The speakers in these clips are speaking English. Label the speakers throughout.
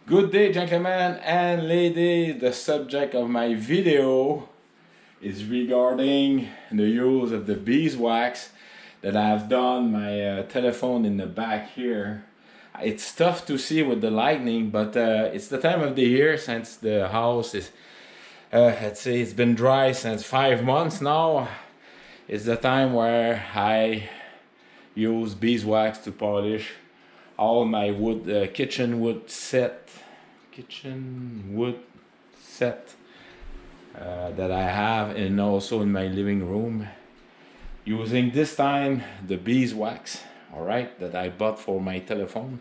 Speaker 1: Good day, gentlemen and ladies. The subject of my video is regarding the use of the beeswax that I've done my telephone in the back here. It's tough to see with the lightning, but it's the time of the year since the house is, let's say it's been dry since 5 months now. It's the time where I use beeswax to polish all my wood, kitchen wood set that I have, and also in my living room, using this time the beeswax, all right, that I bought for my telephone.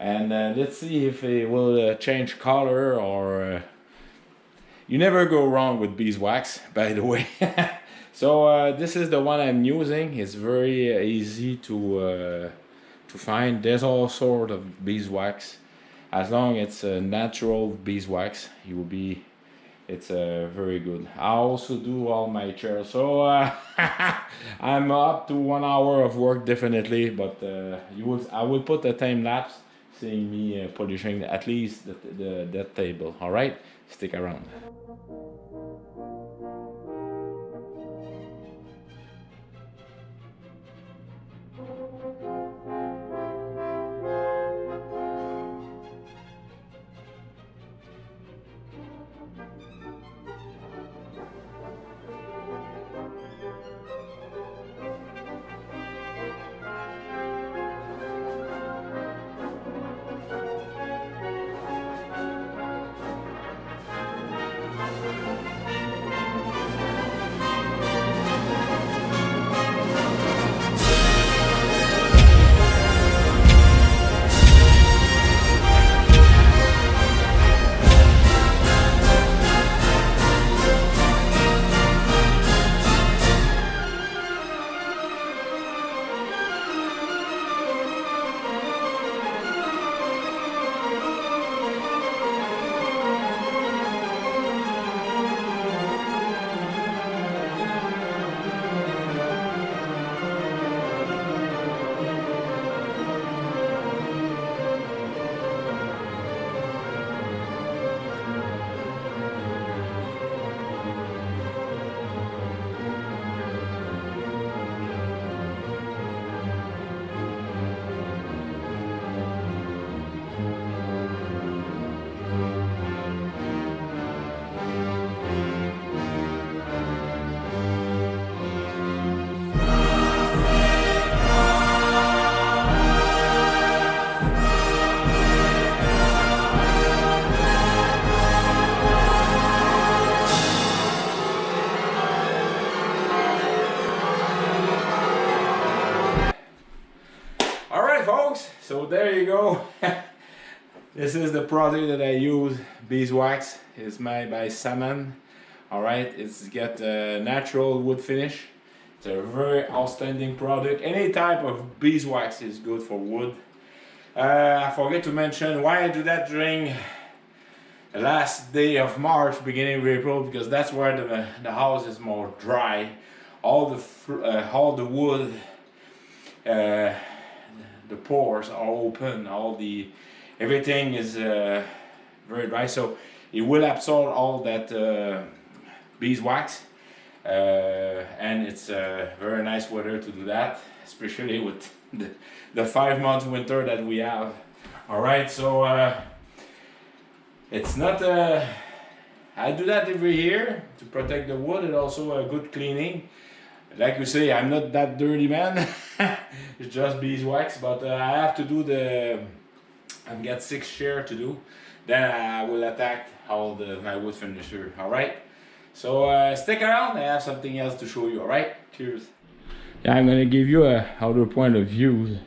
Speaker 1: And let's see if it will change color or you never go wrong with beeswax, by the way. So this is the one I'm using. It's very easy to find. There's all sort of beeswax. As long as it's a natural beeswax, it's very good. I also do all my chairs, so I'm up to 1 hour of work definitely. But I will put a time lapse seeing me polishing at least that table. All right, stick around. Folks, so there you go. This is the product that I use. Beeswax is made by Salmon. All right, it's got a natural wood finish. It's a very outstanding product. Any type of beeswax is good for wood. I forget to mention why I do that during the last day of March, beginning of April, because that's where the house is more dry. All the wood. The pores are open, everything is very dry, so it will absorb all that beeswax, and it's very nice weather to do that, especially with the 5 months winter that we have. All right, so it's not I do that every year to protect the wood, and also a good cleaning. Like you say, I'm not that dirty man. It's just beeswax, but I have to do I've got 6 shear to do. Then I will attack all my wood finisher. All right. So stick around. I have something else to show you. All right. Cheers. Yeah, I'm gonna give you a other point of view.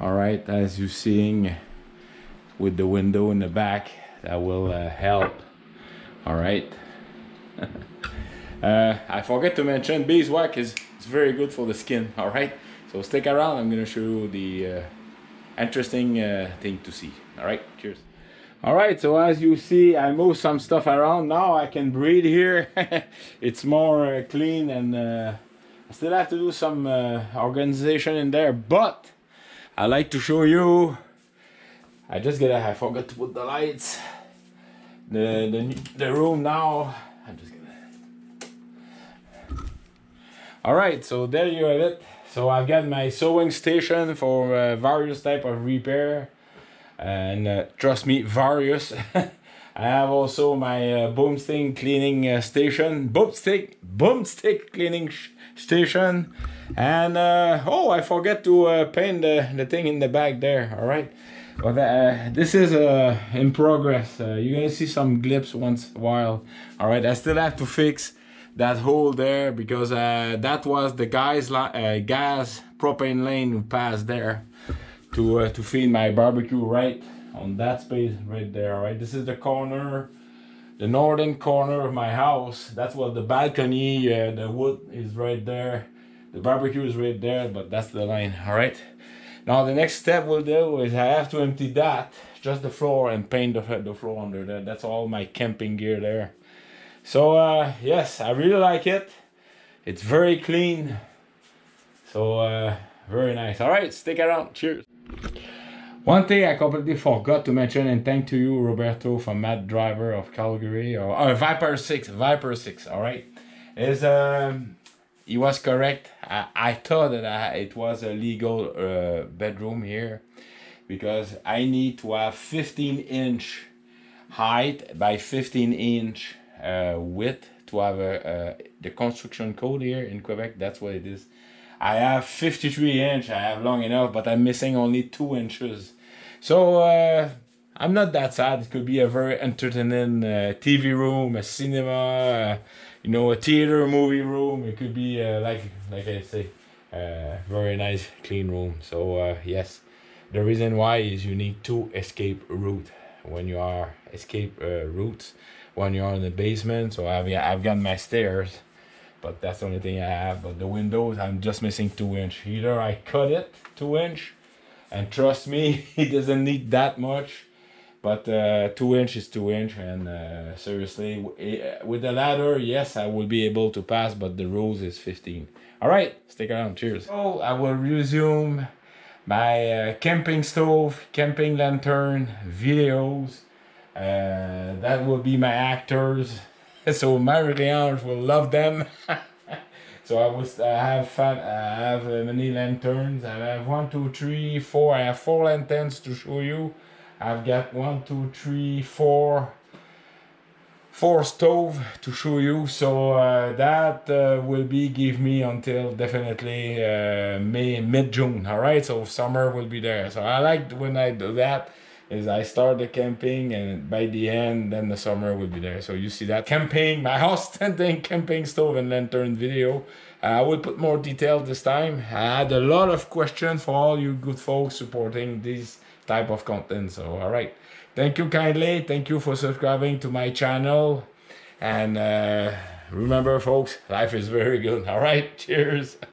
Speaker 1: All right, as you're seeing with the window in the back, that will help. All right. I forget to mention beeswax is very good for the skin. All right, so stick around. I'm gonna show you the interesting thing to see. All right, cheers. All right, so as you see, I moved some stuff around. Now I can breathe here. It's more clean, and I still have to do some organization in there, but I like to show you I forgot to put the lights. The room now. I'm just gonna. All right, so there you have it. So I've got my sewing station for various type of repair, and trust me, various. I have also my boomstick cleaning station, boomstick cleaning station, and oh, I forget to paint the thing in the back there. All right, but this is in progress. You're gonna see some glimpse once in a while. All right, I still have to fix that hole there because that was the gas propane lane who passed there to feed my barbecue right on that space right there. All right, this is the corner, the northern corner of my house. That's what the balcony, the wood is right there, the barbecue is right there, but that's the line. All right, now the next step we'll do is I have to empty that, just the floor, and paint the floor under there. That's all my camping gear there. So yes, I really like it. It's very clean. So very nice. All right, stick around. Cheers. One thing I completely forgot to mention, and thank to you, Roberto, from Matt Driver of Calgary, or Viper 6, all right, is he was correct. I thought that it was a legal bedroom here because I need to have 15-inch height by 15-inch width to have the construction code here in Quebec. That's what it is. I have 53-inch. I have long enough, but I'm missing only 2 inches. So I'm not that sad. It could be a very entertaining TV room, a cinema, you know, a theater, movie room. It could be like I say, very nice, clean room. So yes, the reason why is you need 2 escape routes when you are routes when you are in the basement. So I've got my stairs, but that's the only thing I have. But the windows, I'm just missing 2 inch. Either I cut it 2 inch, and trust me, it doesn't need that much, but 2 inch is 2 inch, and seriously, with the ladder, yes, I will be able to pass, but the rules is 15. All right, stick around. Cheers. So I will resume my camping stove, camping lantern videos. That will be my actors. So Marie-Ange will love them. So I have fun. I have many lanterns. I have 1, 2, 3, 4. I have 4 lanterns to show you. I've got 1, 2, 3, 4 stove to show you. So that will be give me until definitely mid-June. All right, so summer will be there. So I like when I do that is I start the camping, and by the end, then the summer will be there. So you see that camping, my outstanding camping stove and lantern video. I will put more detail this time. I had a lot of questions for all you good folks supporting this type of content. So all right, thank you kindly. Thank you for subscribing to my channel. And remember folks, life is very good. All right, cheers.